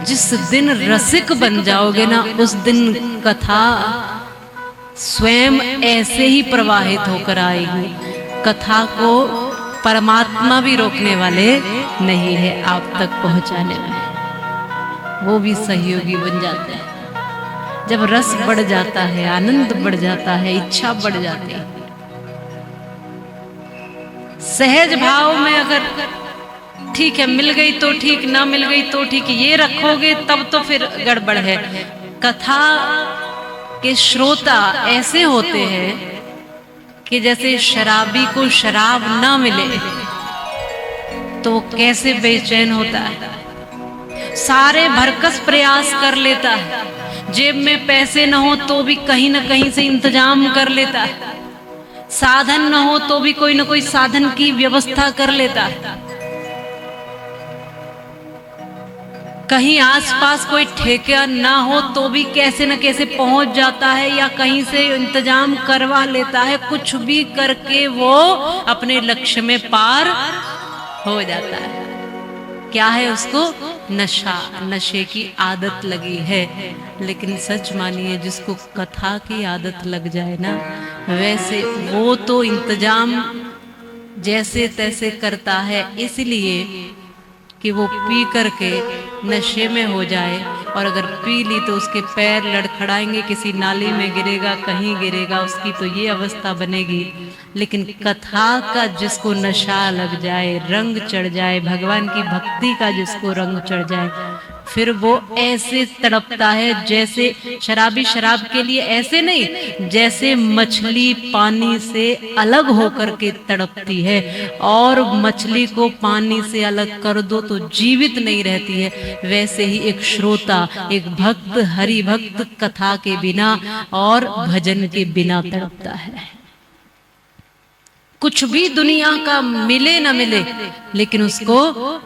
जिस दिन रसिक बन जाओगे ना, उस दिन कथा स्वयं ऐसे ही प्रवाहित होकर आएगी। कथा को परमात्मा भी रोकने वाले नहीं है आप तक पहुंचाने में, वो भी सहयोगी बन जाते हैं। जब रस बढ़ जाता है, आनंद बढ़ जाता है, इच्छा बढ़ जाती है, सहज भाव में अगर ठीक है मिल गई तो ठीक, ना मिल गई तो ठीक, ये रखोगे तब तो फिर गड़बड़ है। कथा के श्रोता ऐसे होते हैं कि जैसे शराबी को शराब ना मिले तो कैसे बेचैन होता है, सारे भरकस प्रयास कर लेता है, जेब में पैसे न हो तो भी कहीं ना कहीं से इंतजाम कर लेता है, साधन न हो तो भी कोई ना कोई साधन की व्यवस्था कर लेता है, कहीं आसपास कोई ठेका ना हो तो भी कैसे न कैसे पहुंच जाता है या कहीं से इंतजाम करवा लेता है। कुछ भी करके वो अपने लक्ष्य में पार हो जाता है। क्या है उसको? नशा, नशे की आदत लगी है। लेकिन सच मानिए, जिसको कथा की आदत लग जाए ना, वैसे वो तो इंतजाम जैसे तैसे करता है, इसलिए कि वो पी करके नशे में हो जाए, और अगर पी ली तो उसके पैर लड़खड़ाएंगे, किसी नाली में गिरेगा, कहीं गिरेगा, उसकी तो ये अवस्था बनेगी। लेकिन कथा का जिसको नशा लग जाए, रंग चढ़ जाए, भगवान की भक्ति का जिसको रंग चढ़ जाए, फिर वो ऐसे तड़पता है जैसे शराबी शराब के लिए ऐसे नहीं, जैसे मछली पानी से अलग होकर के तड़पती है, और मछली को पानी से अलग कर दो तो जीवित नहीं रहती है, वैसे ही एक श्रोता, एक भक्त, हरि भक्त कथा के बिना और भजन के बिना तड़पता है। कुछ भी दुनिया का मिले न मिले, लेकिन उसको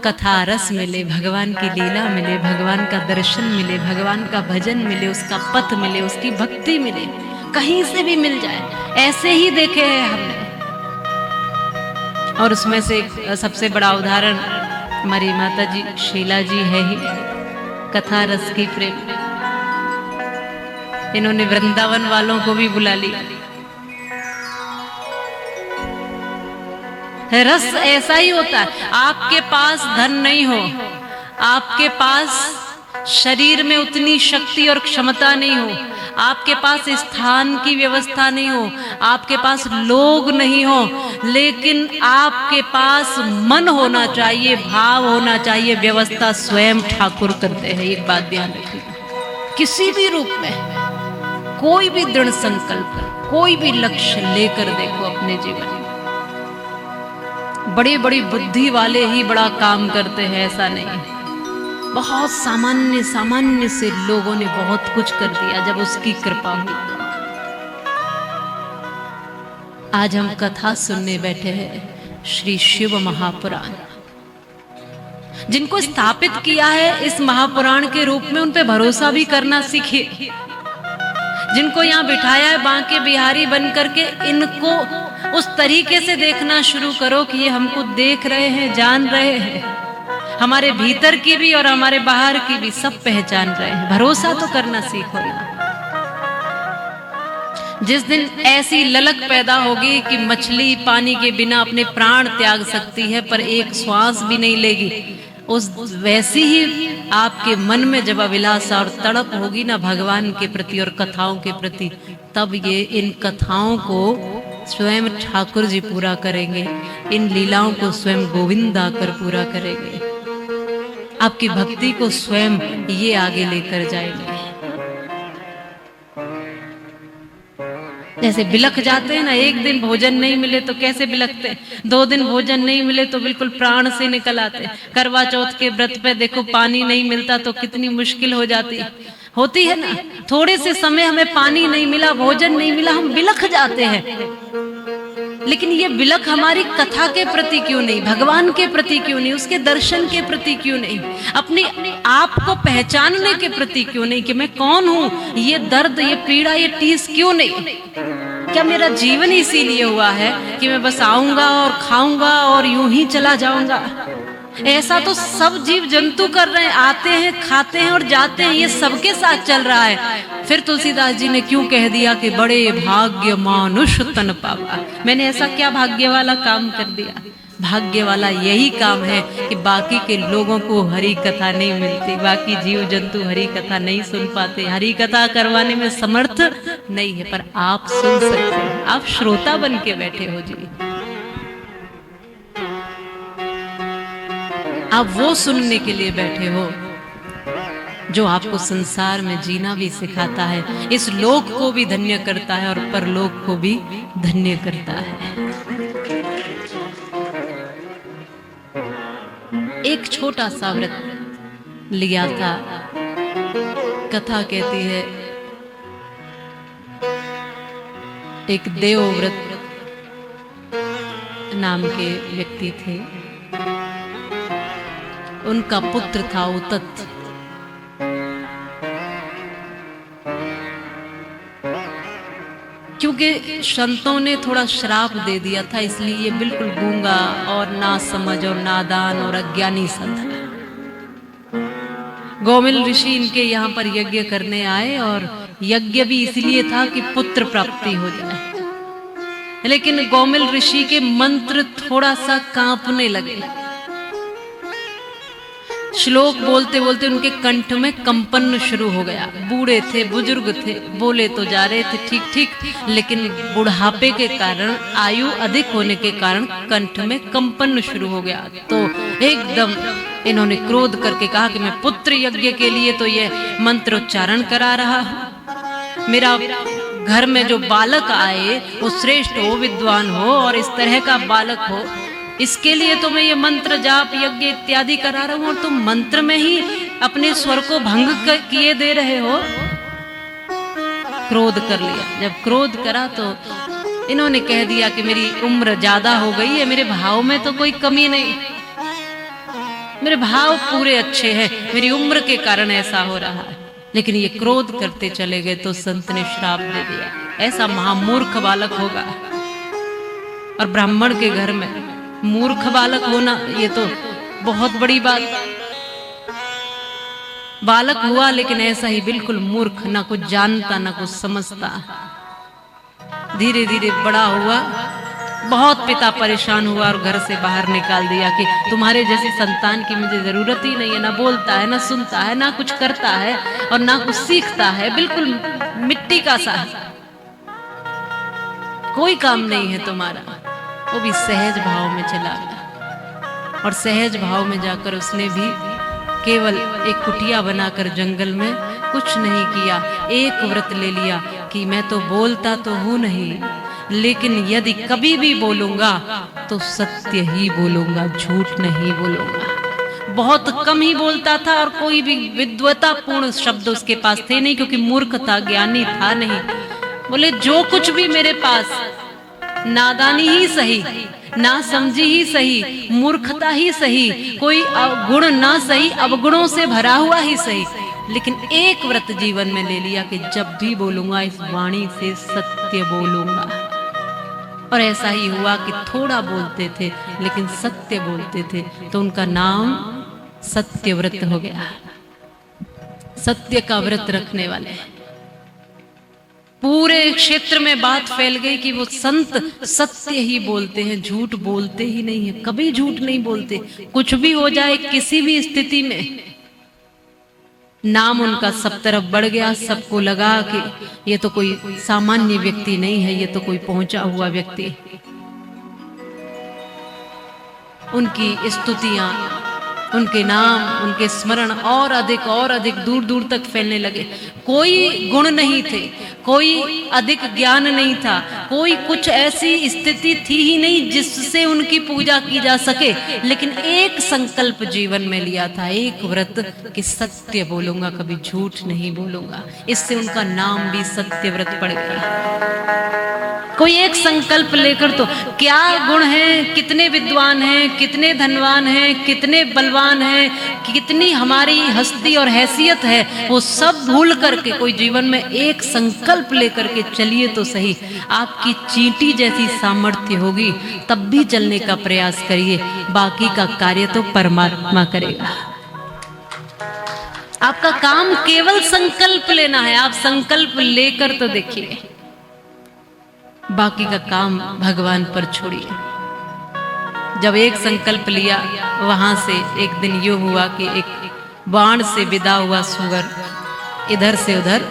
कथा रस मिले, भगवान की लीला मिले, भगवान का दर्शन मिले, भगवान का भजन मिले, उसका पथ मिले, उसकी भक्ति मिले, कहीं से भी मिल जाए, ऐसे ही देखे हैं हमने। और उसमें से सबसे बड़ा उदाहरण हमारी माता जी शीला जी है ही, कथा रस की प्रेम। इन्होंने वृंदावन वालों को भी बुला लिया। रस ऐसा ही होता है। आपके पास धन नहीं हो, आपके पास शरीर में उतनी शक्ति और क्षमता नहीं हो, आपके पास स्थान की व्यवस्था नहीं हो, आपके पास लोग नहीं हो, लेकिन आपके पास मन होना चाहिए, भाव होना चाहिए, व्यवस्था स्वयं ठाकुर करते हैं। एक बात ध्यान रखिए, किसी भी रूप में, कोई भी दृढ़ संकल्प, कोई भी लक्ष्य लेकर देखो अपने जीवन में। बड़ी बड़ी बुद्धि वाले ही बड़ा काम करते हैं, ऐसा नहीं। बहुत सामान्य सामान्य से लोगों ने बहुत कुछ कर दिया जब उसकी कृपा हुई। आज हम कथा सुनने बैठे हैं श्री शिव महापुराण। जिनको स्थापित किया है इस महापुराण के रूप में, उन पे भरोसा भी करना सीखिए। जिनको यहाँ बिठाया है बांके बिहारी बन करके, इनको उस तरीके से देखना शुरू करो कि ये हमको देख रहे हैं, जान रहे हैं, हमारे भीतर की भी और हमारे बाहर की भी सब पहचान रहे हैं। भरोसा तो करना सीखो ना। जिस दिन ऐसी ललक पैदा होगी कि मछली पानी के बिना अपने प्राण त्याग सकती है पर एक श्वास भी नहीं लेगी, उस वैसी ही आपके मन में जब अभिलाषा और तड़प होगी ना भगवान के प्रति और कथाओं के प्रति, तब ये इन कथाओं को स्वयं ठाकुर जी पूरा करेंगे, इन लीलाओं को स्वयं गोविंद आकर पूरा करेंगे, आपकी भक्ति को स्वयं ये आगे लेकर जाएंगे। जैसे बिलख जाते हैं ना, एक दिन भोजन नहीं मिले तो कैसे बिलखते हैं, 2 दिन भोजन नहीं मिले तो बिल्कुल प्राण से निकल आते हैं। करवा चौथ के व्रत पे देखो पानी नहीं मिलता तो कितनी मुश्किल हो जाती होती है ना। थोड़े से समय हमें पानी नहीं मिला, भोजन नहीं मिला, हम बिलख जाते हैं। लेकिन ये बिलख हमारी कथा के प्रति क्यों नहीं, भगवान के प्रति क्यों नहीं, उसके दर्शन के प्रति क्यों नहीं, अपने आप को पहचानने के प्रति क्यों नहीं कि मैं कौन हूं, ये दर्द, ये पीड़ा, ये टीस क्यों नहीं? क्या मेरा जीवन इसीलिए हुआ है कि मैं बस आऊंगा और खाऊंगा और यूं ही चला जाऊंगा? ऐसा तो सब जीव जंतु कर रहे हैं, आते हैं, खाते हैं और जाते हैं, ये सबके साथ चल रहा है। फिर तुलसीदास जी ने क्यों कह दिया कि बड़े भाग्य मानुष तन पावा। मैंने ऐसा क्या भाग्य वाला काम कर दिया? भाग्य वाला यही काम है कि बाकी के लोगों को हरि कथा नहीं मिलती, बाकी जीव जंतु हरि कथा नहीं सुन पाते, हरि कथा करवाने में समर्थ नहीं है, पर आप सुन सकते हैं। आप श्रोता बन के बैठे हो जी, आप वो सुनने के लिए बैठे हो जो आपको संसार में जीना भी सिखाता है, इस लोक को भी धन्य करता है और परलोक को भी धन्य करता है। एक छोटा सा व्रत लिया था। कथा कहती है एक देवव्रत नाम के व्यक्ति थे, उनका पुत्र था उतत। क्योंकि संतों ने थोड़ा श्राप दे दिया था, इसलिए ये बिल्कुल गूंगा और नासमझ और नादान और अज्ञानी सा था। गौमिल ऋषि इनके यहाँ पर यज्ञ करने आए और यज्ञ भी इसलिए था कि पुत्र प्राप्ति हो जाए, लेकिन गौमिल ऋषि के मंत्र थोड़ा सा कांपने लगे। श्लोक बोलते बोलते उनके कंठ में कंपन शुरू हो गया। बूढ़े थे, बुजुर्ग थे, बोले तो जा रहे थे ठीक ठीक, लेकिन बुढ़ापे के कारण, आयु अधिक होने के कारण कंठ में कंपन शुरू हो गया। तो एकदम इन्होंने क्रोध करके कहा कि मैं पुत्र यज्ञ के लिए तो ये मंत्रोच्चारण करा रहा हूं, मेरा घर में जो बालक आए वो श्रेष्ठ हो, विद्वान हो और इस तरह का बालक हो, इसके लिए तो मैं ये मंत्र जाप यज्ञ इत्यादि करा रहा हूं और तुम मंत्र में ही अपने स्वर को भंग किए दे रहे हो। क्रोध कर लिया। जब क्रोध करा तो इन्होंने कह दिया कि मेरी उम्र ज्यादा हो गई है, मेरे भाव में तो कोई कमी नहीं, मेरे भाव पूरे अच्छे हैं, मेरी उम्र के कारण ऐसा हो रहा है। लेकिन ये क्रोध करते चले गए तो संत ने श्राप दे दिया, ऐसा महामूर्ख बालक होगा। और ब्राह्मण के घर में मूर्ख बालक होना ये तो बहुत बड़ी बात। बालक हुआ लेकिन ऐसा ही बिल्कुल मूर्ख, ना कुछ जानता ना कुछ समझता। धीरे धीरे बड़ा हुआ, बहुत पिता परेशान हुआ और घर से बाहर निकाल दिया कि तुम्हारे जैसी संतान की मुझे जरूरत ही नहीं है। ना बोलता है, ना सुनता है, ना कुछ करता है और ना कुछ सीखता है, बिल्कुल मिट्टी का सा, कोई काम नहीं है तुम्हारा। वो भी सहज भाव में चला गया और सहज भाव में जाकर उसने भी केवल एक कुटिया बनाकर जंगल में कुछ नहीं किया, एक व्रत ले लिया कि मैं तो बोलता तो हूं नहीं, लेकिन यदि कभी भी बोलूंगा तो सत्य ही बोलूंगा, झूठ नहीं बोलूंगा। बहुत कम ही बोलता था और कोई भी विद्वतापूर्ण शब्द उसके पास थे नहीं, क्योंकि मूर्ख था, ज्ञानी था नहीं। बोले जो कुछ भी मेरे पास, नादानी ही सही, ना समझी ही सही, मूर्खता ही सही, कोई गुण ना सही, अवगुणों से भरा हुआ ही सही, लेकिन एक व्रत जीवन में ले लिया कि जब भी बोलूंगा इस वाणी से सत्य बोलूंगा। और ऐसा ही हुआ कि थोड़ा बोलते थे लेकिन सत्य बोलते थे, तो उनका नाम सत्य व्रत हो गया। सत्य का व्रत रखने वाले। पूरे क्षेत्र में बात फैल गई कि वो संत सत्य ही बोलते हैं, झूठ बोलते ही नहीं है, कभी झूठ नहीं बोलते। कुछ भी हो जाए, किसी भी स्थिति में नाम उनका सब तरफ बढ़ गया। सबको लगा कि ये तो कोई सामान्य व्यक्ति नहीं है, ये तो कोई पहुंचा हुआ व्यक्ति। उनकी स्तुतियां, उनके नाम, उनके स्मरण और अधिक दूर दूर तक फैलने लगे। कोई गुण नहीं थे, कोई अधिक ज्ञान नहीं था, कोई कुछ ऐसी स्थिति थी ही नहीं जिससे उनकी पूजा की जा सके, लेकिन एक संकल्प जीवन में लिया था, एक व्रत कि सत्य बोलूंगा, कभी झूठ नहीं बोलूंगा। इससे उनका नाम भी सत्य व्रत पड़ गया। कोई एक संकल्प लेकर, तो क्या गुण है, कितने विद्वान हैं, कितने धनवान हैं, कितने बलवान हैं, कितनी हमारी हस्ती और हैसियत है, वो सब भूल करके कोई जीवन में एक संकल्प संकल्प लेकर के चलिए तो सही। आपकी चींटी जैसी सामर्थ्य होगी तब भी चलने का प्रयास करिए, बाकी का कार्य तो परमात्मा करेगा। आपका काम केवल संकल्प लेना है, आप संकल्प लेकर तो देखिए, बाकी का काम भगवान पर छोड़िए। जब एक संकल्प लिया, वहां से एक दिन यूं हुआ कि एक बाण से विदा हुआ सूअर इधर से उधर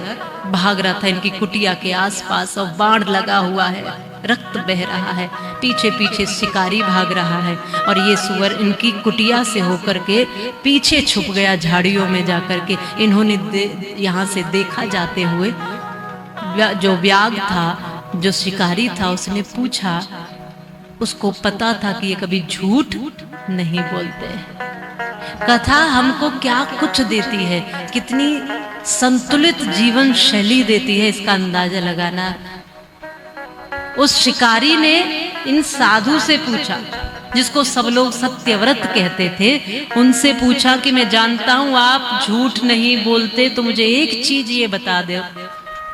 भाग रहा था इनकी कुटिया के आसपास, और बाण लगा हुआ है, रक्त बह रहा है, पीछे पीछे शिकारी भाग रहा है, और ये सूअर इनकी कुटिया से होकर के पीछे छुप गया झाड़ियों में जाकर के। इन्होंने यहाँ से देखा जाते हुए, जो व्याघ्र था, जो शिकारी था, उसने पूछा, उसको पता था कि ये कभी झूठ नहीं बोलते। कथा हमको क्या कुछ देती है, कितनी संतुलित जीवन शैली देती है, इसका अंदाजा लगाना। उस शिकारी ने इन साधु से पूछा, जिसको सब लोग सत्यव्रत कहते थे, उनसे पूछा कि मैं जानता हूं आप झूठ नहीं बोलते, तो मुझे एक चीज ये बता दो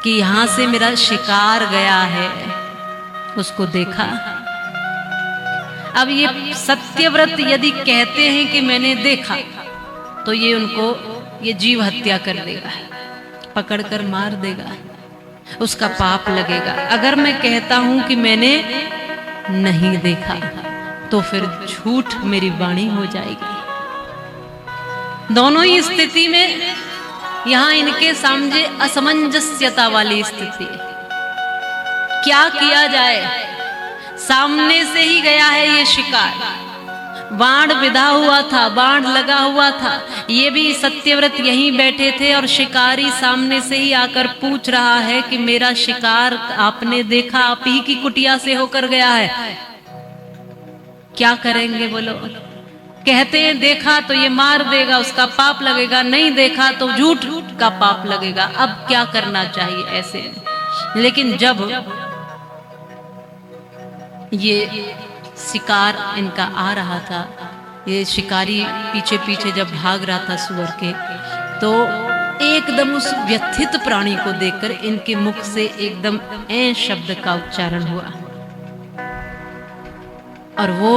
कि यहां से मेरा शिकार गया है, उसको देखा। अब ये सत्यव्रत यदि कहते हैं कि मैंने देखा, तो ये उनको ये जीव हत्या कर देगा, पकड़कर मार देगा, उसका पाप लगेगा। अगर मैं कहता हूं कि मैंने नहीं देखा, तो फिर झूठ मेरी वाणी हो जाएगी। दोनों ही स्थिति में यहां इनके सामने असमंजस्यता वाली स्थिति है। क्या किया जाए? सामने से ही गया है ये शिकार, बाण विधा हुआ था, बाण लगा हुआ था, ये भी सत्यव्रत यहीं बैठे थे, और शिकारी सामने से ही आकर पूछ रहा है कि मेरा शिकार आपने देखा? आप ही की कुटिया से होकर गया है, क्या करेंगे बोलो? कहते हैं देखा तो ये मार देगा, उसका पाप लगेगा, नहीं देखा तो झूठ का पाप लगेगा। अब क्या करना चाहिए ऐसे? लेकिन जब ये शिकार इनका आ रहा था, ये शिकारी पीछे पीछे जब भाग रहा था सूअर के, तो एकदम उस व्यथित प्राणी को देखकर इनके मुख से एकदम ऐ शब्द का उच्चारण हुआ, और वो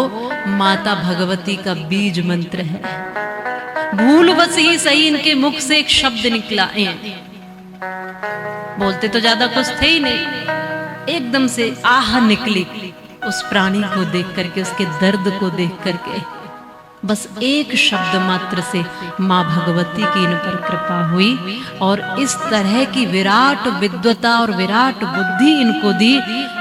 माता भगवती का बीज मंत्र है। भूलवश ही सही इनके मुख से एक शब्द निकला, बोलते तो ज्यादा कुछ थे ही नहीं, एकदम से आह निकली उस प्राणी को देख करके, उसके दर्द को देख करके। बस एक शब्द मात्र से माँ भगवती की इन पर कृपा हुई, और इस तरह की विराट विद्वता और विराट बुद्धि इनको दी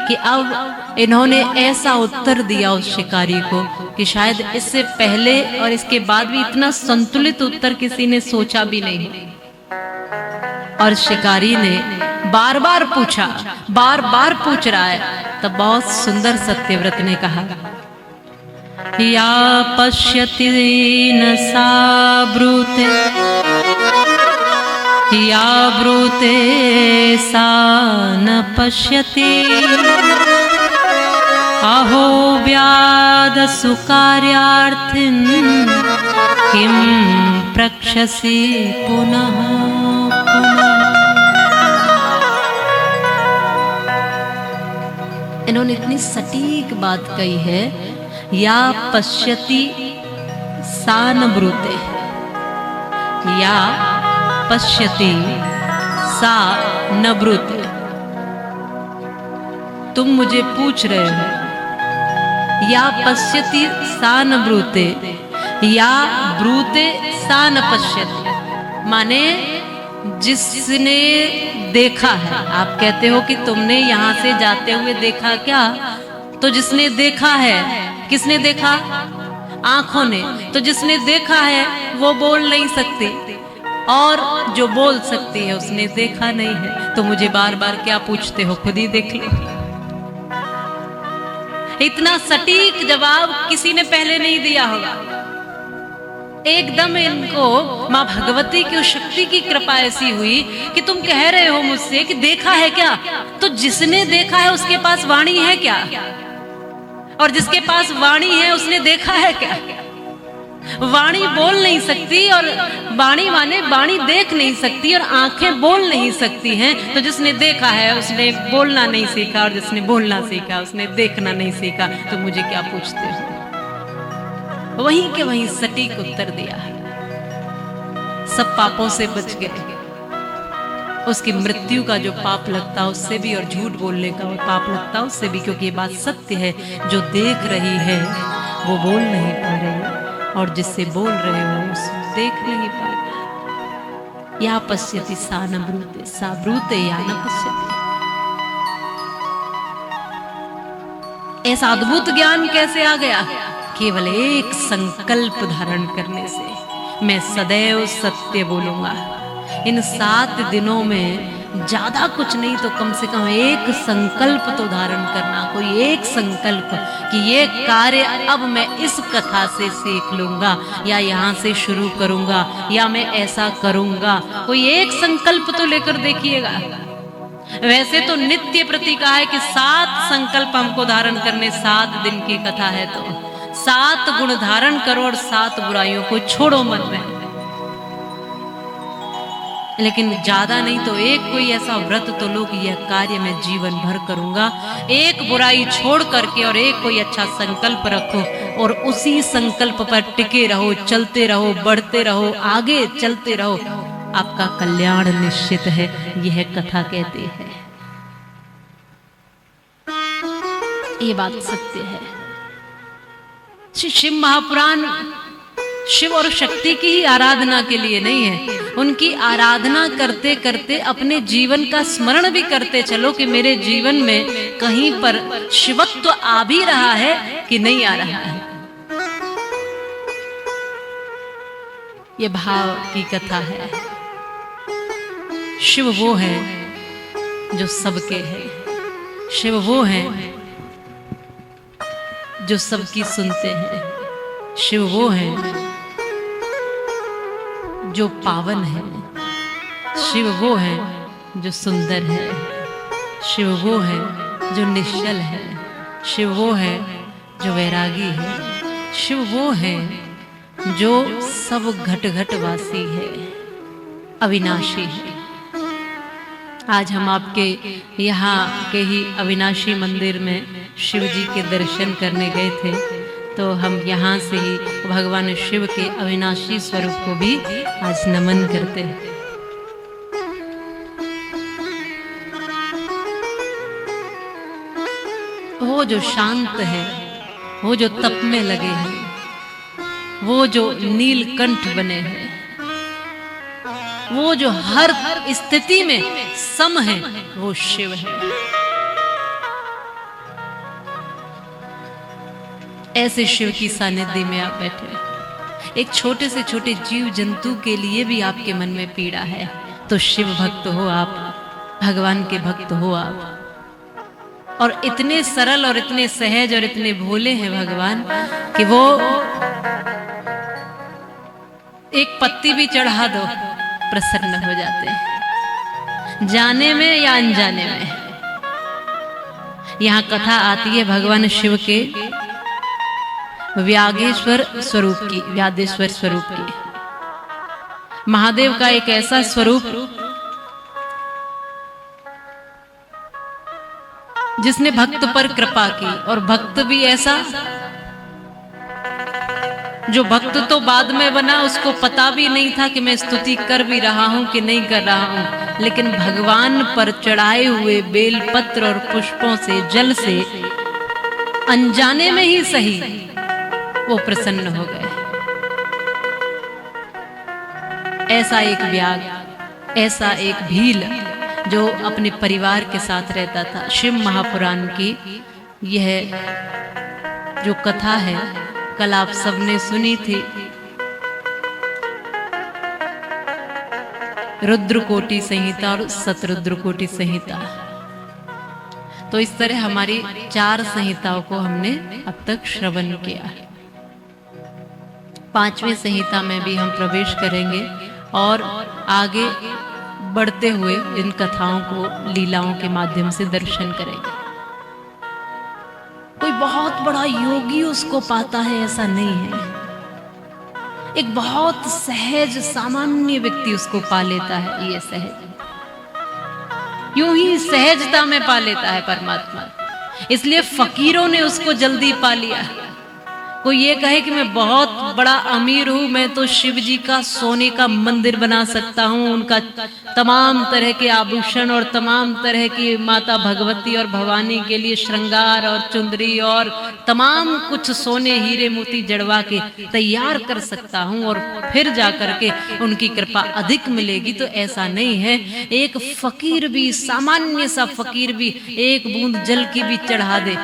कि अब इन्होंने ऐसा उत्तर दिया उस शिकारी को कि शायद इससे पहले और इसके बाद भी इतना संतुलित उत्तर किसी ने सोचा भी नहीं। और शिकारी ने बार बार पूछा, बार बार पूछ रहा है, तब बहुत सुंदर सत्यव्रत ने कहा, या पश्यति न सा ब्रूते, या ब्रूते सा न पश्यति, अहो व्याध सुकार्यार्थिन किम प्रक्षसि पुनः पुनः। इन्होंने इतनी सटीक बात कही है, या पश्यति सा न ब्रूते, या पश्यति सा न ब्रूते। तुम मुझे पूछ रहे हो, या पश्यति सा न ब्रूते, या ब्रूते सा न पश्यति, माने जिसने देखा है। आप कहते हो कि तुमने यहाँ से जाते हुए देखा क्या? तो जिसने देखा है, किसने देखा? आंखों ने। तो जिसने देखा है वो बोल नहीं सकती, और जो बोल सकती है उसने देखा नहीं है। तो मुझे बार बार क्या पूछते हो, खुद ही देख लो। इतना सटीक जवाब किसी ने पहले नहीं दिया होगा। एकदम इनको माँ भगवती की शक्ति की कृपा ऐसी हुई कि तुम कह रहे हो मुझसे कि देखा है क्या? तो जिसने देखा है उसके पास वाणी है क्या? और जिसके पास वाणी है उसने देखा है क्या? वाणी बोल नहीं सकती, और वाणी माने वाणी देख नहीं सकती, और आंखें बोल नहीं सकती हैं। तो जिसने देखा है उसने बोलना नहीं सीखा, और जिसने बोलना सीखा उसने देखना नहीं सीखा। तो मुझे क्या पूछते हो? वहीं के वहीं सटीक उत्तर दिया। सब पापों से बच गए। उसकी मृत्यु का जो पाप लगता उससे भी, और झूठ बोलने का वो पाप लगता उससे भी, क्योंकि ये बात सत्य है। जो देख रही है वो बोल नहीं पा रही, और जिससे बोल रहे हो उसे देख नहीं पा रहा। या पश्यति सा न ब्रूते, सा ब्रूते या न पश्यति। ऐसा अद्भुत ज्ञान कैसे आ गया? केवल एक संकल्प धारण करने से। मैं सदैव सत्य बोलूंगा। इन 7 दिनों में ज्यादा कुछ नहीं तो कम से कम एक संकल्प तो धारण करना। कोई एक संकल्प कि ये कार्य अब मैं इस कथा से सीख लूंगा, या यहाँ से शुरू करूंगा, या मैं ऐसा करूंगा। कोई एक संकल्प तो लेकर देखिएगा। वैसे तो नित्य प्रति कहा है कि 7 संकल्प हमको धारण करने, 7 दिन की कथा है तो 7 गुण धारण करो और 7 बुराइयों को छोड़ो मन में। लेकिन ज्यादा नहीं तो एक कोई ऐसा व्रत तो लो कि यह कार्य मैं जीवन भर करूंगा। एक बुराई छोड़ करके और एक कोई अच्छा संकल्प रखो, और उसी संकल्प पर टिके रहो, चलते रहो, बढ़ते रहो, आगे चलते रहो। आपका कल्याण निश्चित है, यह कथा कहती है। ये बात सत्य है। शिव महापुराण शिव और शक्ति की ही आराधना के लिए नहीं है। उनकी आराधना करते करते अपने जीवन का स्मरण भी करते चलो कि मेरे जीवन में कहीं पर शिवत्व आ भी रहा है कि नहीं आ रहा है। ये भाव की कथा है। शिव वो है जो सबके है। शिव वो है जो सबकी सुनते हैं। शिव वो है जो पावन है। शिव वो है जो सुंदर है। शिव वो है जो निश्चल है। शिव वो है जो वैरागी है। शिव वो है जो सब घट घट वासी है, अविनाशी है। आज हम आपके यहाँ के ही अविनाशी मंदिर में शिव जी के दर्शन करने गए थे, तो हम यहाँ से ही भगवान शिव के अविनाशी स्वरूप को भी आज नमन करते हैं। वो जो शांत है, वो जो तप में लगे हैं, वो जो नीलकंठ बने हैं, वो जो हर स्थिति में सम है, वो शिव है। ऐसे शिव की सानिध्य में आप बैठे। एक छोटे से छोटे जीव जंतु के लिए भी आपके मन में पीड़ा है, तो शिव भक्त हो आप, भगवान के भक्त हो आप। और इतने सरल और इतने सहज और इतने भोले हैं भगवान कि वो एक पत्ती भी चढ़ा दो प्रसन्न हो जाते हैं, जाने में या अनजाने में। यहाँ कथा आती है भगवान शिव के व्यागेश्वर स्वरूप की, व्यादेश्वर स्वरूप की। महादेव का एक ऐसा स्वरूप जिसने भक्त पर कृपा की, और भक्त भी ऐसा जो भक्त तो बाद में बना, उसको पता भी नहीं था कि मैं स्तुति कर भी रहा हूं कि नहीं कर रहा हूं, लेकिन भगवान पर चढ़ाए हुए बेलपत्र और पुष्पों से, जल से, अनजाने में ही सही वो प्रसन्न हो गए। ऐसा एक व्याग, ऐसा एक भील जो अपने परिवार के साथ रहता था। शिव महापुराण की यह जो कथा है कल आप सबने सुनी थी। रुद्रकोटि संहिता और शतरुद्रकोटि संहिता। तो इस तरह हमारी 4 संहिताओं को हमने अब तक श्रवण किया। 5वें संहिता में भी हम प्रवेश करेंगे और आगे बढ़ते हुए इन कथाओं को लीलाओं के माध्यम से दर्शन करेंगे। कोई बहुत बड़ा योगी उसको पाता है ऐसा नहीं है। एक बहुत सहज सामान्य व्यक्ति उसको पा लेता है। ये सहज यूं ही सहजता में पा लेता है परमात्मा। इसलिए फकीरों ने उसको जल्दी पा लिया। कोई ये कहे कि मैं बहुत बड़ा अमीर हूं, मैं तो शिव जी का सोने का मंदिर बना सकता हूं, उनका तमाम तरह के आभूषण और तमाम तरह की माता भगवती और भवानी के लिए श्रृंगार और चुंदरी और तमाम कुछ सोने हीरे मोती जड़वा के तैयार कर सकता हूं और फिर जाकर के उनकी कृपा अधिक मिलेगी। तो ऐसा नहीं है। एक फकीर भी, सामान्य सा फकीर भी एक बूंद जल की भी चढ़ा दे,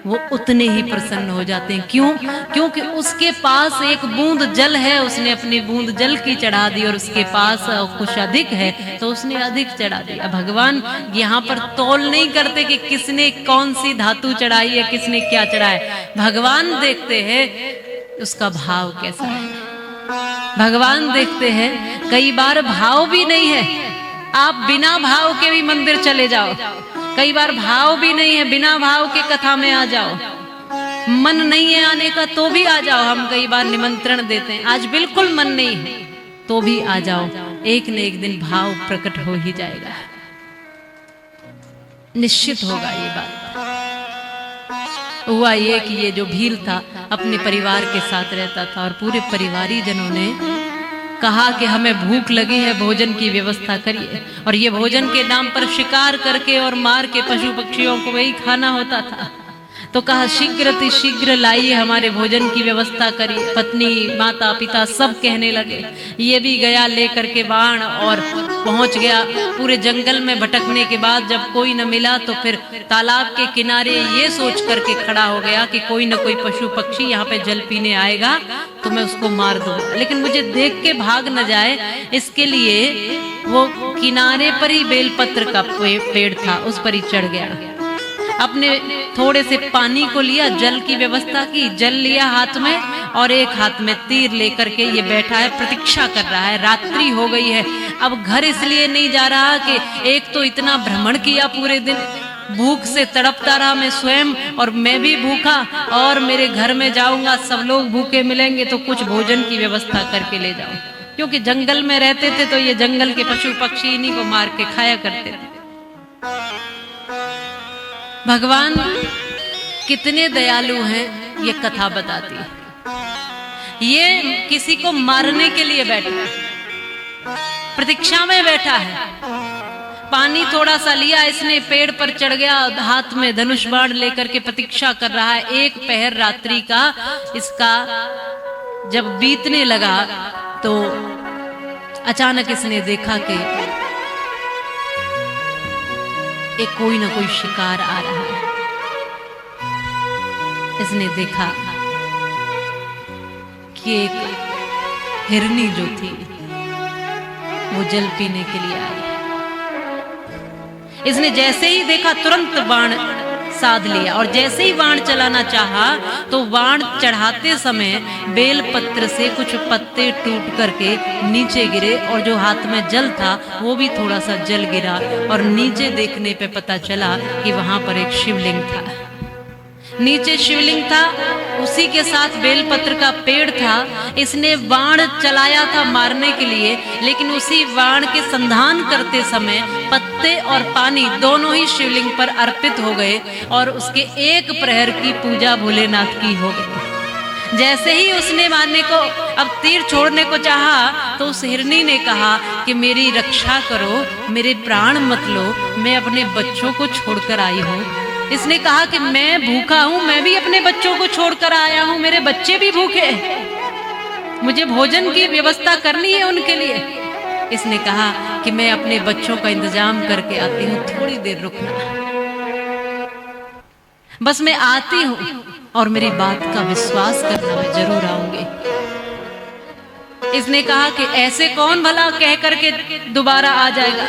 वो उतने ही प्रसन्न हो जाते हैं। क्यों? क्योंकि उसके पास एक बूंद जल है, उसने अपनी बूंद जल की चढ़ा दी, और उसके पास कुछ अधिक है तो उसने अधिक चढ़ा दिया। भगवान यहाँ पर तौल नहीं करते कि किसने कौन सी धातु चढ़ाई है, किसने क्या चढ़ाया। भगवान देखते हैं उसका भाव कैसा है। भगवान देखते हैं कई बार भाव भी नहीं है, आप बिना भाव के भी मंदिर चले जाओ। कई बार भाव भी नहीं है, बिना भाव के कथा में आ जाओ। मन नहीं है आने का तो भी आ जाओ। हम कई बार निमंत्रण देते हैं, आज बिल्कुल मन नहीं है तो भी आ जाओ, एक न एक दिन भाव प्रकट हो ही जाएगा, निश्चित होगा। ये बात हुआ ये कि ये जो भील था अपने परिवार के साथ रहता था, और पूरे परिवारी जनों ने कहा कि हमें भूख लगी है, भोजन की व्यवस्था करिए। और ये भोजन के नाम पर शिकार करके और मार के पशु पक्षियों को वही खाना होता था। तो कहा शीघ्र शीघ्र लाइए, हमारे भोजन की व्यवस्था करिए। पत्नी माता पिता सब कहने लगे। ये भी गया लेकर के बाण और पहुंच गया। पूरे जंगल में भटकने के बाद जब कोई न मिला तो फिर तालाब के किनारे ये सोच करके खड़ा हो गया कि कोई न कोई पशु पक्षी यहाँ पे जल पीने आएगा तो मैं उसको मार दूंगा, लेकिन मुझे देख के भाग न जाए, इसके लिए वो किनारे पर ही बेलपत्र का पेड़ था, उस पर ही चढ़ गया। अपने थोड़े से पानी को लिया, जल की व्यवस्था की, जल लिया हाथ में और एक हाथ में तीर लेकर के ये बैठा है, प्रतीक्षा कर रहा है। रात्रि हो गई है, अब घर इसलिए नहीं जा रहा कि एक तो इतना भ्रमण किया पूरे दिन, भूख से तड़पता रहा मैं स्वयं, और मैं भी भूखा, और मेरे घर में जाऊंगा सब लोग भूखे मिलेंगे तो कुछ भोजन की व्यवस्था करके ले जाऊं। क्योंकि जंगल में रहते थे तो ये जंगल के पशु पक्षी इन्हीं को मार के खाया करते थे। भगवान कितने दयालु हैं ये कथा बताती है। ये किसी को मारने के लिए बैठा है, प्रतीक्षा में बैठा है। पानी थोड़ा सा लिया इसने, पेड़ पर चढ़ गया, हाथ में धनुष बाण लेकर के प्रतीक्षा कर रहा है। एक पहर रात्रि का इसका जब बीतने लगा तो अचानक इसने देखा कि एक कोई ना कोई शिकार आ रहा है। इसने देखा कि एक हिरनी जो थी वो जल पीने के लिए आई। इसने जैसे ही देखा तुरंत बाण साध लिया, और जैसे ही बाण चलाना चाहा तो बाण चढ़ाते समय बेलपत्र से कुछ पत्ते टूट करके नीचे गिरे, और जो हाथ में जल था वो भी थोड़ा सा जल गिरा, और नीचे देखने पे पता चला कि वहां पर एक शिवलिंग था। नीचे शिवलिंग था, उसी के साथ बेलपत्र का पेड़ था। इसने बाण चलाया था मारने के लिए, लेकिन उसी बाण के संधान करते समय पत्ते और पानी दोनों ही शिवलिंग पर अर्पित हो गए, और उसके एक प्रहर की पूजा भोलेनाथ की हो गई। जैसे ही उसने मारने को अब तीर छोड़ने को चाहा तो उस हिरनी ने कहा कि मेरी रक्षा करो, मेरे प्राण मत लो, मैं अपने बच्चों को छोड़कर आई हूँ। इसने कहा कि मैं भूखा हूं, मैं भी अपने बच्चों को छोड़कर आया हूं, मेरे बच्चे भी भूखे, मुझे भोजन की व्यवस्था करनी है उनके लिए। इसने कहा कि मैं अपने बच्चों का इंतजाम करके आती हूँ, थोड़ी देर रुकना, बस मैं आती हूँ और मेरी बात का विश्वास करना, मैं जरूर आऊंगी। इसने कहा कि ऐसे कौन भला कह करके दोबारा आ जाएगा।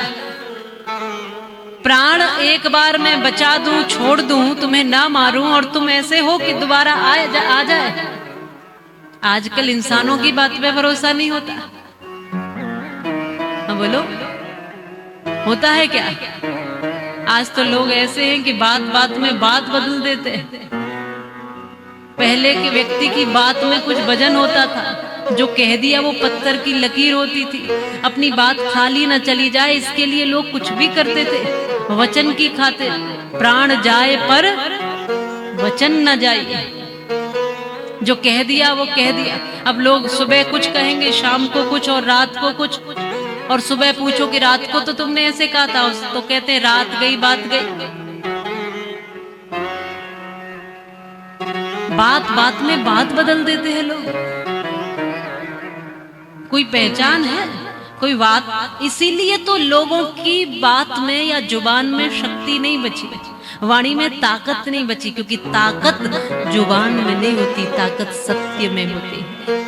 प्राण एक बार मैं बचा दूं, छोड़ दूं, तुम्हें ना मारूं, और तुम ऐसे हो कि दोबारा आ जाए। आजकल इंसानों की बात पे भरोसा नहीं होता। हाँ बोलो, होता है क्या? आज तो लोग ऐसे हैं कि बात बात में बात बदल देते हैं। पहले के व्यक्ति की बात में कुछ वजन होता था, जो कह दिया वो पत्थर की लकीर होती थी। अपनी बात खाली न चली जाए इसके लिए लोग कुछ भी करते थे, वचन की खातिर। प्राण जाए पर वचन न जाए, जो कह दिया वो कह दिया। अब लोग सुबह कुछ कहेंगे, शाम को कुछ और रात को कुछ, और सुबह पूछो कि रात को तो तुमने ऐसे कहा था, तो कहते हैं रात गई बात गई। बात बात में बात बदल देते हैं लोग। कोई पहचान है, कोई बात। इसीलिए तो लोगों की बात में या जुबान में शक्ति नहीं बची, वाणी में ताकत नहीं बची, क्योंकि ताकत जुबान में नहीं होती, ताकत सत्य में होती है,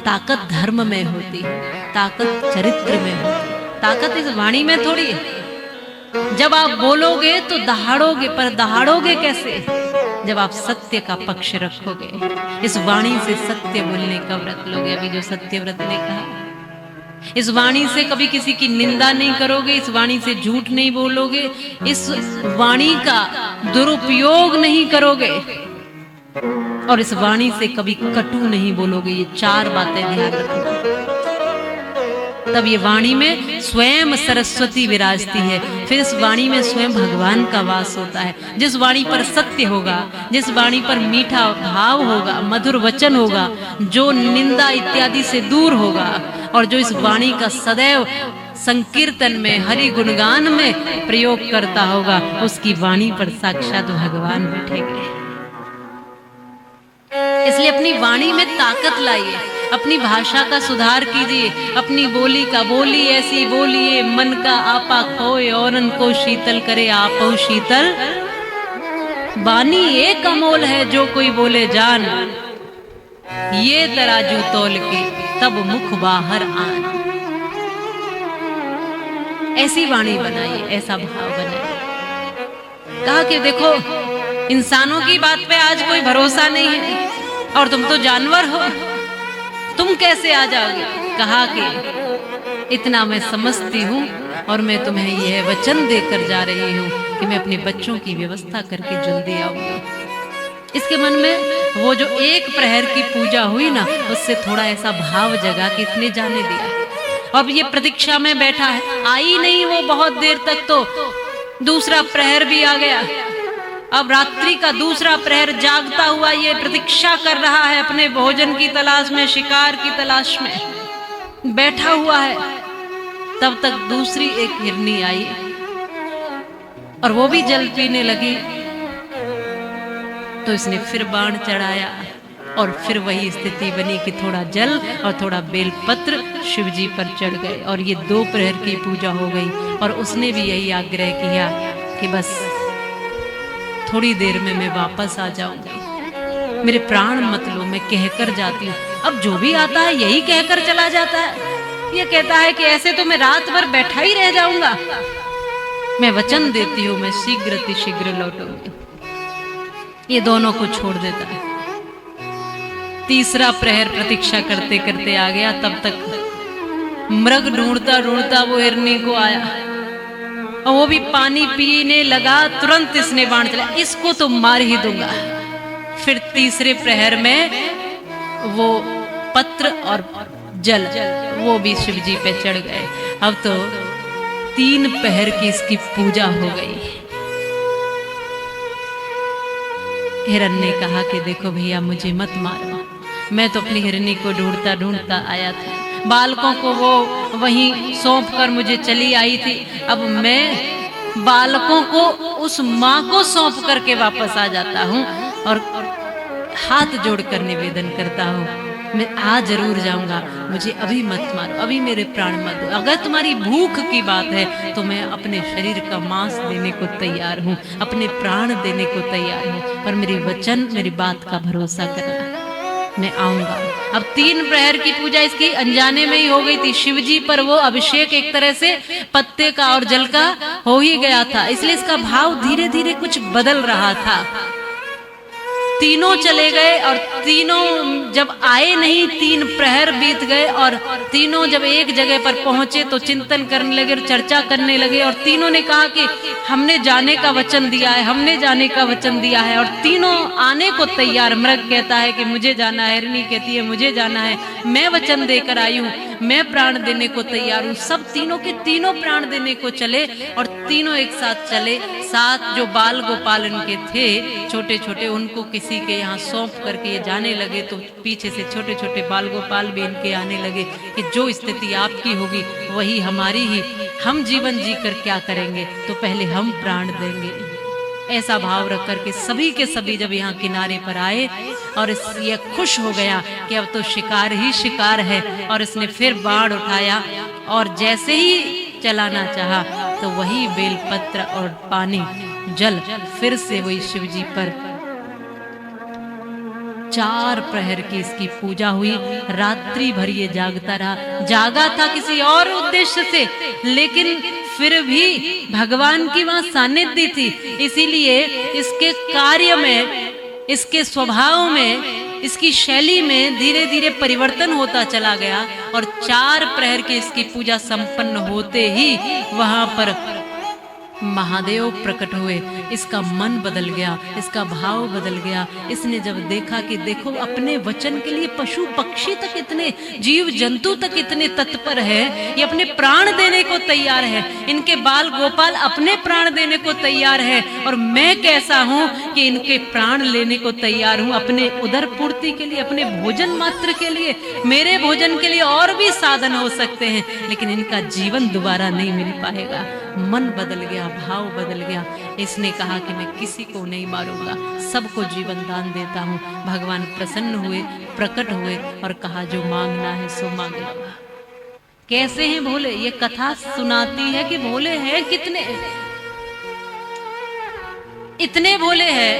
ताकत धर्म में होती है, ताकत चरित्र में होती है, ताकत इस वाणी में थोड़ी है। जब आप बोलोगे तो दहाड़ोगे, पर दहाड़ोगे कैसे? जब आप सत्य का पक्ष रखोगे, इस वाणी से सत्य बोलने का व्रत लोगे। अभी जो सत्य व्रत ने कहा, इस वाणी से कभी किसी की निंदा नहीं करोगे, इस वाणी से झूठ नहीं बोलोगे, इस वाणी का दुरुपयोग नहीं करोगे, और इस वाणी से कभी कटु नहीं बोलोगे। ये 4 बातें ध्यान रखना। तब ये वाणी में स्वयं सरस्वती विराजती है, फिर इस वाणी में स्वयं भगवान का वास होता है। जिस वाणी पर सत्य होगा, जिस वाणी पर मीठा भाव होगा, मधुर वचन होगा, जो निंदा इत्यादि से दूर होगा, और जो इस वाणी का सदैव संकीर्तन में, हरि गुणगान में प्रयोग करता होगा, उसकी वाणी पर साक्षात भगवान बैठेंगे। इसलिए अपनी वाणी में ताकत लाइए, अपनी भाषा का सुधार कीजिए, अपनी बोली का बोली ऐसी बोलिए, मन का आपा खोए औरन को शीतल करे, आपो शीतल बानी एक अमोल है, जो कोई बोले जान, ये तराजू तोल के तब मुख बाहर आन। ऐसी वाणी बनाइए, ऐसा भाव बनाइए। कहा कि देखो, इंसानों की बात पे आज कोई भरोसा नहीं है, और तुम तो जानवर हो, तुम कैसे आ जाओगे? कहा कि इतना मैं समझती हूँ, और मैं तुम्हें यह वचन देकर जा रही हूँ कि मैं अपने बच्चों की व्यवस्था करके जल्दी आऊंगी। इसके मन में वो जो 1 प्रहर की पूजा हुई ना, उससे थोड़ा ऐसा भाव जगा कि इसने जाने दिया। अब ये प्रतीक्षा में बैठा है, आई नहीं वो बहुत देर तक, तो दूसरा प्रहर भी आ गया। अब रात्रि का दूसरा प्रहर जागता हुआ ये प्रतीक्षा कर रहा है, अपने भोजन की तलाश में, शिकार की तलाश में बैठा हुआ है। तब तक दूसरी एक हिरनी आई, और वो भी जल पीने लगी। तो इसने फिर बाण चढ़ाया, और फिर वही स्थिति बनी कि थोड़ा जल और थोड़ा बेलपत्र शिव जी पर चढ़ गए, और ये 2 प्रहर की पूजा हो गई। और उसने भी यही आग्रह किया कि बस थोड़ी देर में मैं वापस आ जाऊंगी, मेरे प्राण मत लो, मैं कहकर जाती हूँ। अब जो भी आता है यही कहकर चला जाता है। ये कहता है कि ऐसे तो मैं रात भर बैठा ही रह जाऊंगा, मैं वचन देती हूँ मैं शीघ्र लौटूंगी। ये दोनों को छोड़ देता है। तीसरा प्रहर प्रतीक्षा करते करते आ गया। तब तक मृग ढूंढता ढूंढता वो हिरनी को आया, और वो भी पानी पीने लगा। तुरंत इसने बाण चला, इसको तो मार ही दूंगा। फिर तीसरे प्रहर में वो पत्र और जल, वो भी शिव जी पे चढ़ गए। अब तो 3 पहर की इसकी पूजा हो गई। हिरण ने कहा कि देखो भैया, मुझे मत मारो, मैं तो अपनी हिरनी को ढूंढता ढूंढता आया था, बालकों को वो वहीं सौंप कर मुझे चली आई थी। अब मैं बालकों को उस माँ को सौंप करके वापस आ जाता हूँ, और हाथ जोड़कर निवेदन करता हूँ, मैं आ जरूर जाऊंगा, मुझे अभी मत मारो, अभी मेरे प्राण मत दो। अगर तुम्हारी भूख की बात है तो मैं अपने शरीर का मांस देने को तैयार हूँ, अपने प्राण देने को तैयार हूँ, पर मेरी वचन, मेरी बात का भरोसा करना, मैं आऊंगा। अब 3 प्रहर की पूजा इसकी अनजाने में ही हो गई थी। शिवजी पर वो अभिषेक एक तरह से पत्ते का और जल का हो ही गया था, इसलिए इसका भाव धीरे धीरे कुछ बदल रहा था। तीनों चले गए और तीनों जब आए नहीं, 3 प्रहर बीत गए और तीनों जब एक जगह पर पहुंचे तो चिंतन करने लगे और चर्चा करने लगे। और तीनों ने कहा कि हमने जाने का वचन दिया है, हमने जाने का वचन दिया है। और तीनों आने को तैयार। मृग कहता है कि मुझे जाना है, हिरनी कहती है मुझे जाना है, मैं वचन देकर आई हूँ, मैं प्राण देने को तैयार हूँ। सब तीनों के तीनों प्राण देने को चले और तीनों एक साथ चले। साथ जो बाल गोपाल इनके थे छोटे छोटे, उनको किसी के यहाँ सौंप करके ये जाने लगे। तो पीछे से छोटे छोटे बाल गोपाल भी इनके आने लगे कि जो स्थिति आपकी होगी वही हमारी ही, हम जीवन जी कर क्या करेंगे, तो पहले हम प्राण देंगे। ऐसा भाव रख करके सभी के सभी जब यहाँ किनारे पर आए और ये खुश हो गया कि अब तो शिकार ही शिकार है। और इसने फिर बाण उठाया और जैसे ही चलाना चाहा तो वही बेलपत्र और पानी जल फिर से वही शिव जी पर। 4 प्रहर की इसकी पूजा हुई। रात्रि भर ये जागता रहा। जागा था किसी और उद्देश्य से, लेकिन फिर भी भगवान की वहां सानिध्य थी, इसीलिए इसके कार्य में, इसके स्वभाव में, इसकी शैली में धीरे धीरे परिवर्तन होता चला गया। और 4 प्रहर की इसकी पूजा संपन्न होते ही वहां पर महादेव प्रकट हुए। इसका मन बदल गया, इसका भाव बदल गया। इसने जब देखा कि देखो अपने वचन के लिए पशु पक्षी तक इतने, जीव जंतु तक इतने तत्पर है, ये अपने प्राण देने को तैयार है, इनके बाल गोपाल अपने प्राण देने को तैयार है, और मैं कैसा हूं कि इनके प्राण लेने को तैयार हूं अपने उदर पूर्ति के लिए, अपने भोजन मात्र के लिए। मेरे भोजन के लिए और भी साधन हो सकते हैं, लेकिन इनका जीवन दोबारा नहीं मिल पाएगा। मन बदल गया, भाव बदल गया। इसने कहा कि मैं किसी को नहीं मारूंगा, सबको जीवन दान देता हूं। भगवान प्रसन्न हुए, प्रकट हुए और कहा जो मांगना है सो मांग लो। कैसे हैं भोले? ये कथा सुनाती है कि भोले हैं कितने, इतने भोले हैं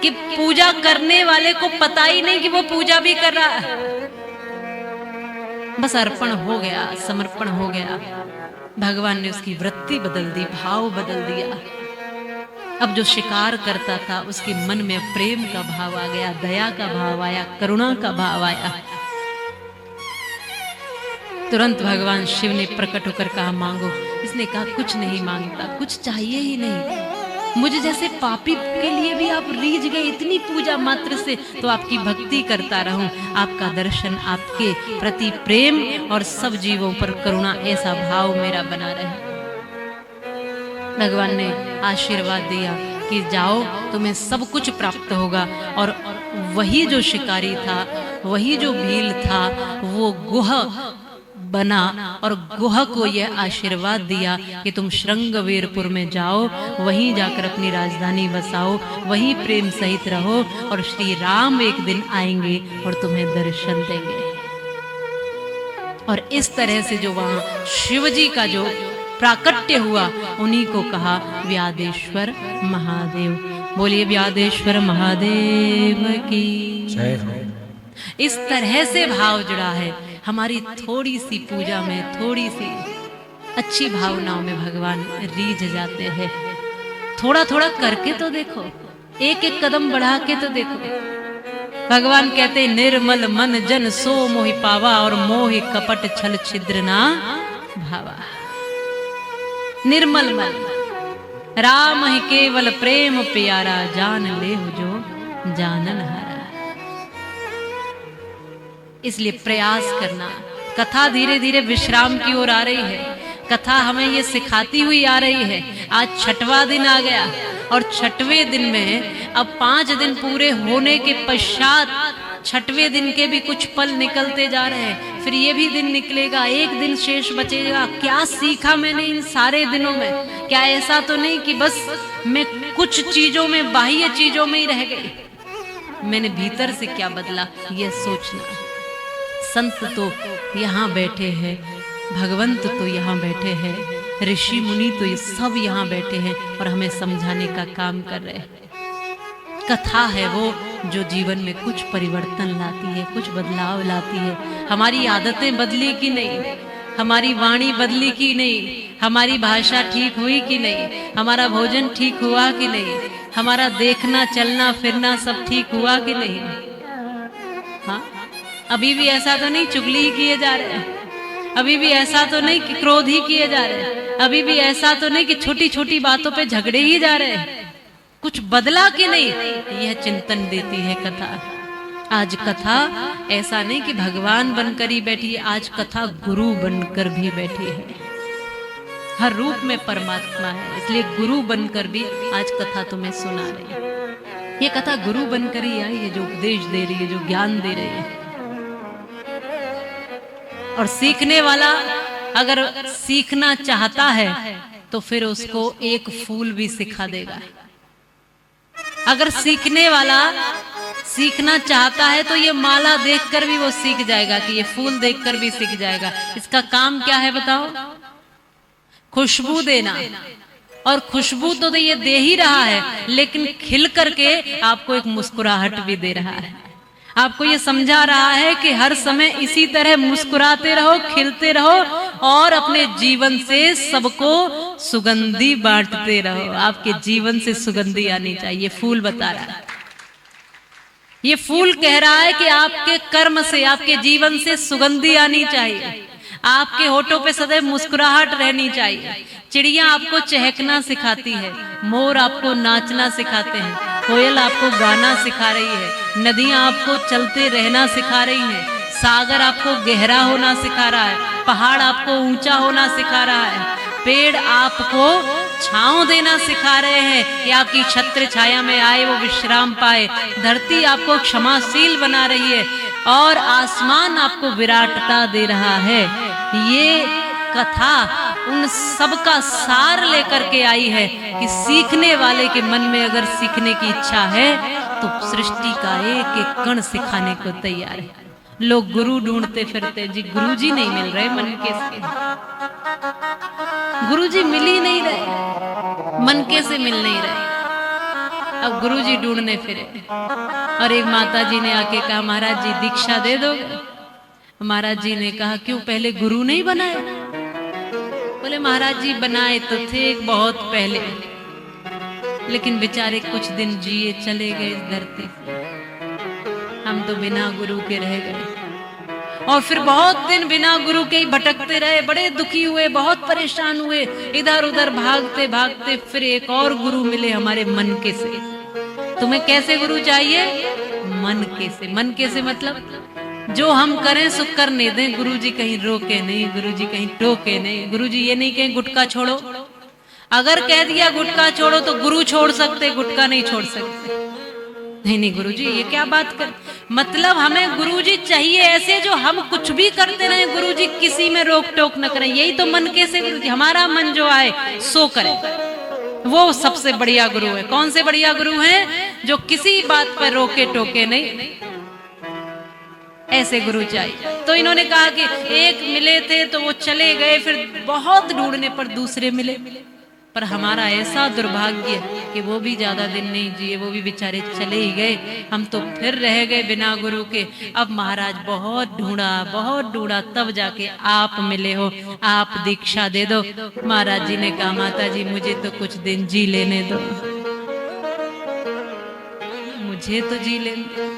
कि पूजा करने वाले को पता ही नहीं कि वो पूजा भी कर रहा है। बस अर्पण हो गया, समर्पण हो गया। भगवान ने उसकी वृत्ति बदल दी, भाव बदल दिया। अब जो शिकार करता था उसके मन में प्रेम का भाव आ गया, दया का भाव आया, करुणा का भाव आया। तुरंत भगवान शिव ने प्रकट होकर कहा मांगो। इसने कहा कुछ नहीं मांगता, कुछ चाहिए ही नहीं। मुझे जैसे पापी के लिए भी आप रीझ गए इतनी पूजा मात्र से, तो आपकी भक्ति करता रहूं, आपका दर्शन, आपके प्रति प्रेम और सब जीवों पर करुणा, ऐसा भाव मेरा बना रहे। भगवान ने आशीर्वाद दिया कि जाओ तुम्हें सब कुछ प्राप्त होगा। और वही जो शिकारी था, वही जो भील था, वो गुह बना और गुह को यह आशीर्वाद दिया कि तुम श्रृंगवीरपुर में जाओ, वहीं जाकर अपनी राजधानी बसाओ, वहीं प्रेम सहित रहो, और श्री राम एक दिन आएंगे और तुम्हें दर्शन देंगे। और इस तरह से जो वहां शिवजी का जो प्राकट्य हुआ, उन्हीं को कहा व्यादेश्वर महादेव। बोलिए व्यादेश्वर महादेव की जय हो। इस तरह से भाव जुड़ा है। हमारी थोड़ी सी पूजा में, थोड़ी सी अच्छी भावनाओं में भगवान रीझ जाते हैं। थोड़ा थोड़ा करके तो देखो, एक एक कदम बढ़ा के तो देखो। भगवान कहते निर्मल मन जन सो मोहि पावा, और मोहि कपट छल छिद्र ना भावा। निर्मल मन, राम ही केवल प्रेम प्यारा, जान ले जो जानन हारा। इसलिए प्रयास करना। कथा धीरे धीरे विश्राम की ओर आ रही है। कथा हमें ये सिखाती हुई आ रही है। आज 6वां दिन आ गया, और 6वें दिन में अब 5 दिन पूरे होने के पश्चात 6वें दिन के भी कुछ पल निकलते जा रहे हैं। फिर ये भी दिन निकलेगा, एक दिन शेष बचेगा। क्या सीखा मैंने इन सारे दिनों में? क्या ऐसा तो नहीं कि बस मैं कुछ चीजों में, बाह्य चीजों में ही रह गई? मैंने भीतर से क्या बदला, यह सोचना। संत तो यहाँ बैठे हैं, भगवंत तो यहाँ बैठे हैं, ऋषि मुनि तो ये सब यहाँ बैठे हैं और हमें समझाने का काम कर रहे हैं। कथा है वो जो जीवन में कुछ परिवर्तन लाती है, कुछ बदलाव लाती है। हमारी आदतें बदली कि नहीं? हमारी वाणी बदली कि नहीं, हमारी भाषा ठीक हुई कि नहीं, हमारा भोजन ठीक हुआ कि नहीं, हमारा देखना चलना फिरना सब ठीक हुआ कि नहीं। हाँ, अभी भी ऐसा तो नहीं चुगली ही किए जा रहे हैं, अभी भी ऐसा तो नहीं कि क्रोध ही किए जा रहे हैं, अभी भी ऐसा तो नहीं कि छोटी छोटी बातों पे झगड़े ही जा रहे हैं। कुछ बदला कि नहीं, यह चिंतन देती है कथा। आज कथा ऐसा नहीं कि भगवान बनकर ही बैठी है, आज कथा गुरु बनकर भी बैठी है। हर रूप में परमात्मा है, इसलिए गुरु बनकर भी आज कथा तुम्हें सुना रही है। ये कथा गुरु बनकर ही आई है, जो उपदेश दे रही है, जो ज्ञान दे रही है। और सीखने वाला अगर सीखना चाहता है तो फिर उसको एक फूल भी सिखा देगा। अगर सीखने वाला सीखना चाहता है तो ये माला देखकर भी वो सीख जाएगा, कि ये फूल देखकर भी सीख जाएगा। इसका काम क्या है बताओ? खुशबू देना। और खुशबू तो ये दे ही रहा है, लेकिन खिल करके आपको एक मुस्कुराहट भी दे रहा है। आपको ये समझा रहा है कि हर समय इसी तरह मुस्कुराते रहो, खिलते रहो और अपने जीवन से सबको सुगंधी बांटते रहो। आपके जीवन से सुगंधी आनी चाहिए, फूल बता रहा है। ये फूल कह रहा है कि आपके कर्म से, आपके जीवन से सुगंधी आनी चाहिए। आपके होठों पे सदैव मुस्कुराहट रहनी चाहिए। चिड़िया आपको चहकना सिखाती है, मोर आपको नाचना सिखाते हैं, कोयल आपको गाना सिखा रही है, नदियां आपको चलते रहना सिखा रही हैं, सागर आपको गहरा होना सिखा रहा है, पहाड़ आपको ऊंचा होना सिखा रहा है, पेड़ आपको छांव देना सिखा रहे हैं कि आपकी छत्र छाया में आए, वो विश्राम पाए। धरती आपको क्षमाशील बना रही है और आसमान आपको विराटता दे रहा है। ये कथा उन सब का सार लेकर के आई है कि सीखने वाले के मन में अगर सीखने की इच्छा है तो सृष्टि का एक एक कण सिखाने को तैयार है। लोग गुरु ढूंढते फिरते, जी गुरु जी नहीं मिल रहे, मन के से गुरु जी मिल ही नहीं रहे, मन के से मिल नहीं रहे। अब गुरु जी ढूंढने फिरे और एक माता जी ने आके कहा, महाराज जी दीक्षा दे दोगे? महाराज जी ने कहा, क्यों पहले गुरु नहीं बनाए? बोले महाराज जी बनाए तो थे बहुत पहले, लेकिन बेचारे कुछ दिन जिए चले गए इस धरती से, हम तो बिना गुरु के रह गए। और फिर बहुत दिन बिना गुरु के ही भटकते रहे, बड़े दुखी हुए, बहुत परेशान हुए, इधर उधर भागते भागते फिर एक और गुरु मिले हमारे मन के से। तुम्हें कैसे गुरु चाहिए? मन के से। मन के से मतलब जो हम करें सो करने दें, गुरुजी कहीं रोके नहीं, गुरुजी कहीं टोके नहीं। गुरुजी ये नहीं कहें गुटखा छोड़ो, अगर कह दिया गुटखा छोड़ो तो गुरु छोड़ सकते, गुटखा नहीं छोड़ सकते। नहीं नहीं गुरुजी ये क्या बात कर, मतलब हमें गुरुजी चाहिए ऐसे जो हम कुछ भी करते रहे, गुरुजी किसी में रोक टोक न करें। यही तो मन के से गुरुजी, हमारा मन जो आए सो करे, वो सबसे बढ़िया गुरु है। कौन से बढ़िया गुरु हैं? जो किसी बात पर रोके टोके नहीं, ऐसे गुरु चाहिए। तो इन्होंने कहा कि एक मिले थे तो वो चले गए, फिर बहुत ढूंढने पर दूसरे मिले, पर हमारा ऐसा दुर्भाग्य कि वो भी ज्यादा दिन नहीं जिए, वो भी बेचारे चले ही गए, हम तो फिर रह गए बिना गुरु के। अब महाराज बहुत ढूंढा, तब जाके आप मिले हो, आप दीक्षा दे दो। महाराज जी ने कहा, माता जी मुझे तो कुछ दिन जी लेने दो, मुझे तो जी लेने दो।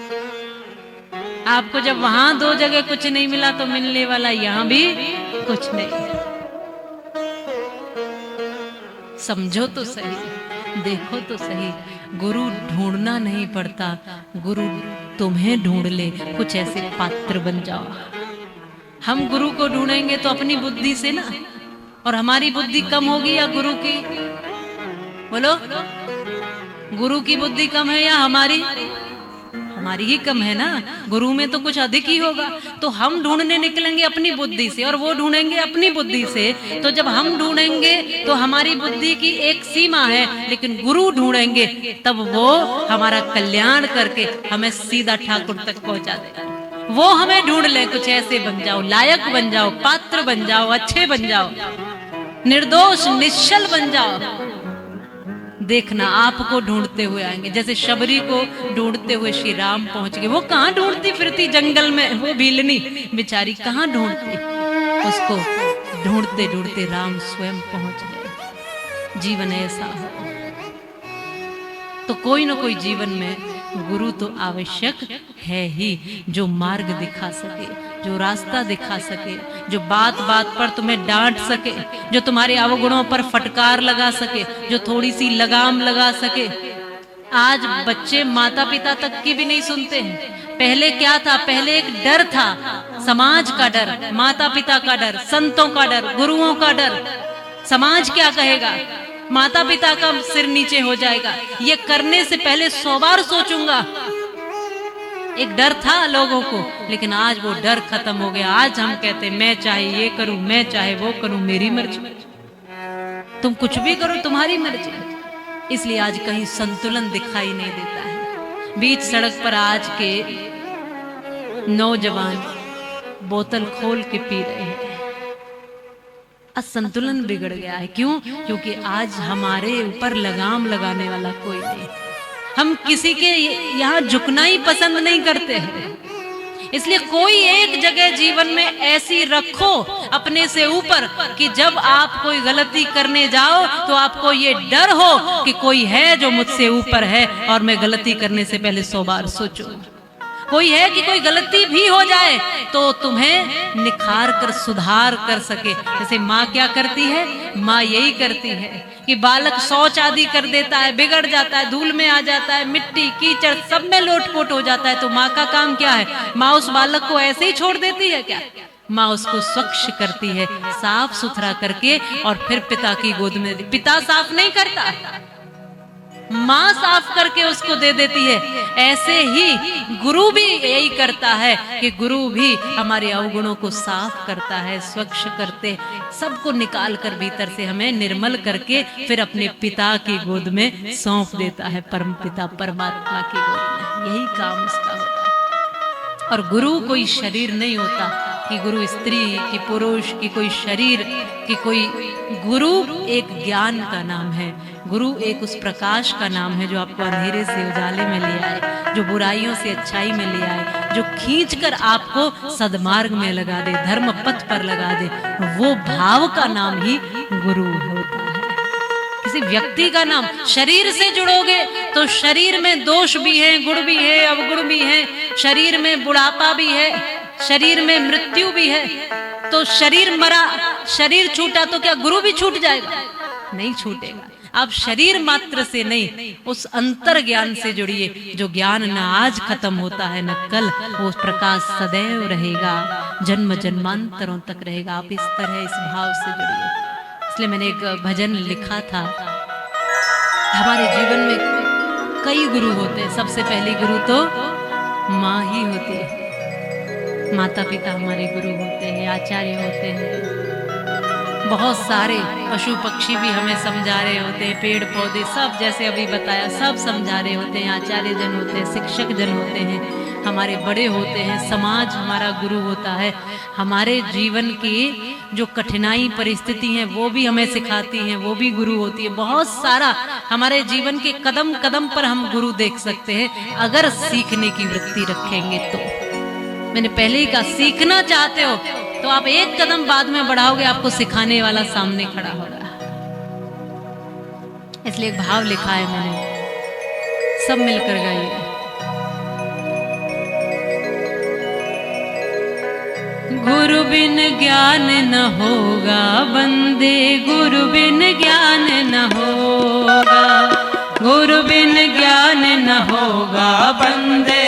आपको जब वहां दो जगह कुछ नहीं मिला तो मिलने वाला यहाँ भी कुछ नहीं। समझो तो सही, देखो तो सही, गुरु ढूंढना नहीं पड़ता, गुरु तुम्हें ढूंढ ले। कुछ ऐसे पात्र बन जाओ। हम गुरु को ढूंढेंगे तो अपनी बुद्धि से ना, और हमारी बुद्धि कम होगी या गुरु की? बोलो, गुरु की बुद्धि कम है या हमारी? हमारी ही कम है ना, गुरु में तो कुछ अधिक ही होगा। तो हम ढूंढने निकलेंगे अपनी बुद्धि से और वो ढूंढेंगे अपनी बुद्धि से। तो जब हम ढूंढेंगे तो हमारी बुद्धि की एक सीमा है, लेकिन गुरु ढूंढेंगे तब वो हमारा कल्याण करके हमें सीधा ठाकुर तक पहुंचा देगा। वो हमें ढूंढ ले, कुछ ऐसे बन जाओ, लायक बन जाओ, पात्र बन जाओ, अच्छे बन जाओ, निर्दोष निश्चल बन जाओ। देखना आपको ढूंढते हुए आएंगे, जैसे शबरी को ढूंढते हुए श्री राम पहुंच गए। वो कहाँ ढूंढती फिरती जंगल में, वो भीलनी बेचारी कहाँ ढूंढती, उसको ढूंढते ढूंढते राम स्वयं पहुंच गए। जीवन ऐसा हो तो कोई ना कोई जीवन में गुरु तो आवश्यक है ही, जो मार्ग दिखा सके, जो रास्ता दिखा सके, जो बात बात पर तुम्हें डांट सके, जो तुम्हारे अवगुणों पर फटकार लगा सके, जो थोड़ी सी लगाम लगा सके। आज बच्चे माता पिता तक की भी नहीं सुनते हैं। पहले क्या था? पहले एक डर था, समाज का डर, माता पिता का डर, संतों का डर, गुरुओं का डर। समाज क्या कहेगा, माता पिता का सिर नीचे हो जाएगा, ये करने से पहले 100 बार सोचूंगा। एक डर था लोगों को, लेकिन आज वो डर खत्म हो गया। आज हम कहते मैं चाहे ये करूं, मैं चाहे वो करूं, मेरी मर्जी, तुम कुछ भी करो, तुम्हारी मर्जी। इसलिए आज कहीं संतुलन दिखाई नहीं देता है। बीच सड़क पर आज के नौजवान बोतल खोल के पी रहे हैं। असंतुलन बिगड़ गया है। क्यों? क्योंकि आज हमारे ऊपर लगाम लगाने वाला कोई नहीं। हम किसी के यहाँ झुकना ही पसंद नहीं करते हैं। इसलिए कोई एक जगह जीवन में ऐसी रखो अपने से ऊपर कि जब आप कोई गलती करने जाओ तो आपको ये डर हो कि कोई है जो मुझसे ऊपर है और मैं गलती करने से पहले 100 बार सोचूं। कोई है कि कोई गलती भी हो जाए तो तुम्हें निखार कर सुधार कर सके। जैसे माँ क्या करती है? माँ यही करती है कि बालक शौच आदि कर देता है, बिगड़ जाता है, धूल में आ जाता है, मिट्टी कीचड़ सब में लोटपोट हो जाता है, तो माँ का काम क्या है? माँ उस बालक को ऐसे ही छोड़ देती है क्या? माँ उसको स्वच्छ करती है, साफ सुथरा करके, और फिर पिता की गोद में। पिता साफ नहीं करता, माँ साफ करके उसको दे देती है। ऐसे ही गुरु भी यही करता है कि गुरु भी हमारे अवगुणों को साफ करता है, स्वच्छ करते, सबको निकाल कर भीतर से हमें निर्मल करके फिर अपने पिता की गोद में सौंप देता है, परम पिता परमात्मा की गोद में। यही काम उसका होता है। और गुरु कोई शरीर नहीं होता कि गुरु स्त्री कि पुरुष की कोई शरीर कि कोई। गुरु एक ज्ञान का नाम है, गुरु एक उस प्रकाश का नाम है जो आपको अंधेरे से उजाले में ले आए, जो बुराइयों से अच्छाई में ले आए, जो खींचकर आपको सदमार्ग में लगा दे, धर्म पथ पर लगा दे। वो भाव का नाम ही गुरु होता है। किसी व्यक्ति का नाम, शरीर से जुड़ोगे तो शरीर में दोष भी है, गुण भी है, अवगुण भी है, शरीर में बुढ़ापा भी है, शरीर में मृत्यु भी है। तो शरीर मरा, शरीर छूटा तो क्या गुरु भी छूट जाएगा? नहीं छूटेगा। आप शरीर मात्र से नहीं, उस अंतर ज्ञान से जुड़िए जो ज्ञान न आज खत्म होता है न कल, वो प्रकाश सदैव रहेगा, जन्म जन्मांतरों तक रहेगा। आप इस तरह इस भाव से जुड़िए। इसलिए मैंने एक भजन लिखा था, हमारे जीवन में कई गुरु होते हैं। सबसे पहली गुरु तो माँ ही होती है। माता पिता हमारे गुरु होते हैं, आचार्य होते हैं। बहुत सारे पशु पक्षी भी हमें समझा रहे होते हैं, पेड़ पौधे सब, जैसे अभी बताया, सब समझा रहे होते हैं। आचार्य जन होते हैं, शिक्षक जन होते हैं, हमारे बड़े होते हैं, समाज हमारा गुरु होता है। हमारे जीवन की जो कठिनाई परिस्थिति है वो भी हमें सिखाती हैं, वो भी गुरु होती है। बहुत सारा हमारे जीवन के कदम कदम पर हम गुरु देख सकते हैं, अगर सीखने की वृत्ति रखेंगे तो। मैंने पहले ही कहा, सीखना चाहते हो तो आप एक कदम बाद में बढ़ाओगे, आपको सिखाने वाला सामने खड़ा होगा। इसलिए एक भाव लिखा है मैंने, सब मिलकर गाइए। गुरु बिन ज्ञान न होगा बंदे, गुरु बिन ज्ञान न होगा, गुरु बिन ज्ञान न होगा बंदे,